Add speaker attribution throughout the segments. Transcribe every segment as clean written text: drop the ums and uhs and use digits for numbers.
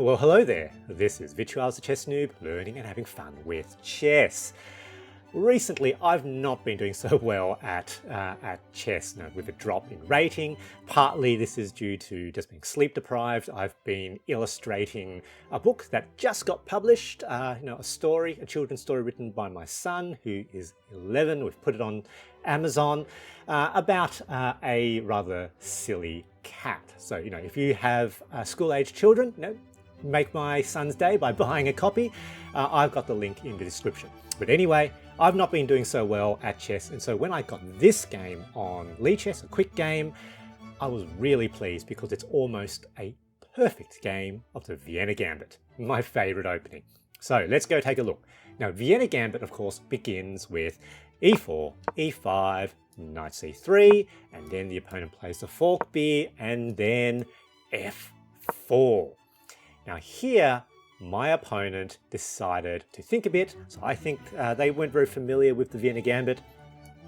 Speaker 1: Well, hello there. This is Virtuals the Chess Noob, learning and having fun with chess. Recently, I've not been doing so well at chess, with a drop in rating. Partly this is due to just being sleep deprived. I've been illustrating a book that just got published, a children's story written by my son, who is 11. We've put it on Amazon, about a rather silly cat. So, if you have school-age children, make my son's day by buying a copy. I've got the link in the description. But anyway, I've not been doing so well at chess, and so when I got this game on Lichess, a quick game, I was really pleased because it's almost a perfect game of the Vienna Gambit, my favourite opening. So let's go take a look. Now, Vienna Gambit, of course, begins with e4, e5, knight c3, and then the opponent plays the fork beer, and then f4. Now here, my opponent decided to think a bit, so I think they weren't very familiar with the Vienna Gambit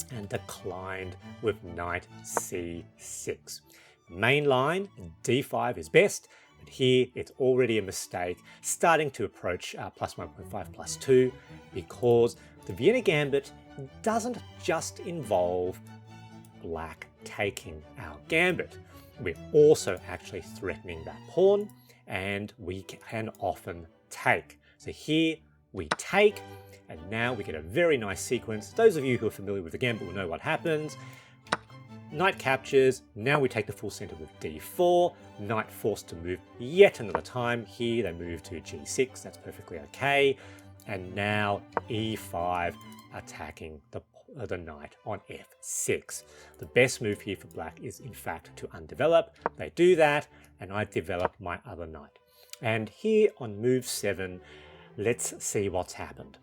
Speaker 1: and declined with knight c6. Main line, d5 is best, but here it's already a mistake, starting to approach plus 1.5 plus 2, because the Vienna Gambit doesn't just involve black taking our gambit. We're also actually threatening that pawn, and we can often take. So here we take, and now we get a very nice sequence. Those of you who are familiar with the gambit will know what happens. Knight captures, now we take the full center with d4, knight forced to move yet another time. Here they move to g6, that's perfectly okay. And now e5, attacking the knight on f6. The best move here for black is in fact to undevelop. They do that, and I develop my other knight. And here on move 7, let's see what's happened.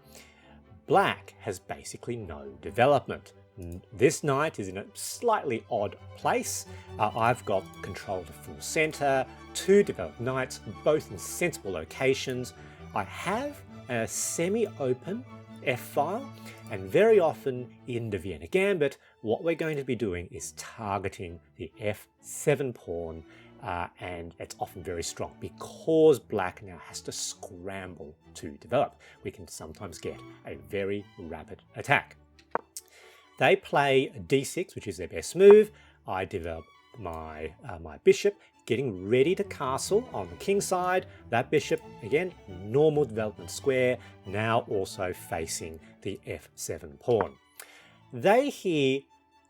Speaker 1: Black has basically no development. This knight is in a slightly odd place. I've got control of full center, 2 developed knights, both in sensible locations. I have a semi-open f-file, and very often in the Vienna Gambit, what we're going to be doing is targeting the f7 pawn, and it's often very strong because black now has to scramble to develop. We can sometimes get a very rapid attack. They play d6, which is their best move. I develop my bishop, getting ready to castle on the king side. That bishop, again, normal development square, now also facing the f7 pawn. They here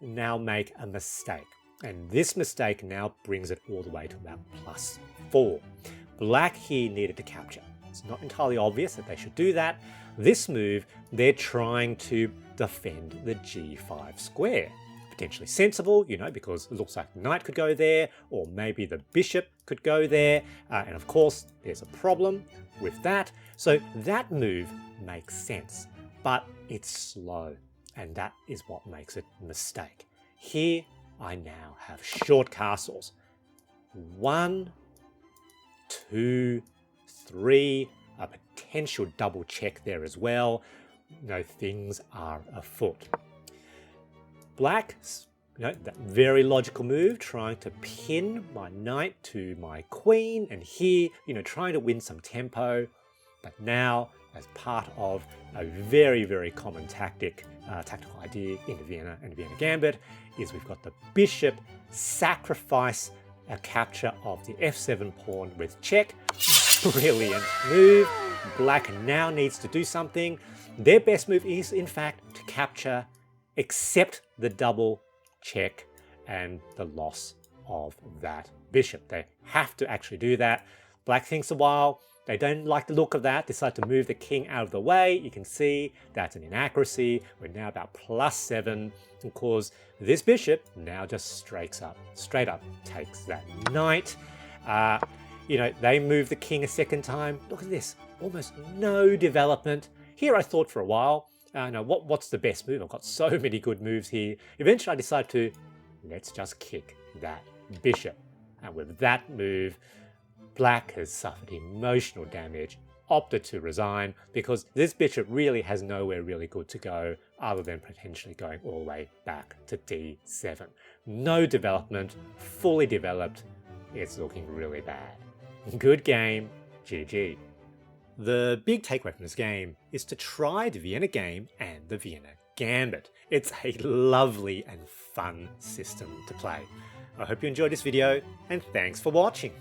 Speaker 1: now make a mistake, and this mistake now brings it all the way to about +4. Black here needed to capture. It's not entirely obvious that they should do that. This move, they're trying to defend the g5 square. Potentially sensible, because it looks like the knight could go there, or maybe the bishop could go there, and of course there's a problem with that. So that move makes sense, but it's slow, and that is what makes it a mistake. Here I now have short castles. 1, 2, 3, a potential double check there as well. Things are afoot. Black, that very logical move, trying to pin my knight to my queen, and here, trying to win some tempo. But now, as part of a very, very common tactical idea in the Vienna and Vienna Gambit, is we've got the bishop sacrifice a capture of the f7 pawn with check. Brilliant move. Black now needs to do something. Their best move is, in fact, to capture, accept the double check and the loss of that bishop. They have to actually do that. Black thinks a while. They don't like the look of that, decide to move the king out of the way. You can see that's an inaccuracy. We're now about +7, because this bishop now just straight up takes that knight. They move the king a second time. Look at this, almost no development. Here I thought for a while, what's the best move? I've got so many good moves here. Eventually I decided let's just kick that bishop. And with that move, black has suffered emotional damage, opted to resign, because this bishop really has nowhere really good to go other than potentially going all the way back to d7. No development, fully developed. It's looking really bad. Good game, GG. The big takeaway from this game is to try the Vienna game and the Vienna Gambit. It's a lovely and fun system to play. I hope you enjoyed this video, and thanks for watching.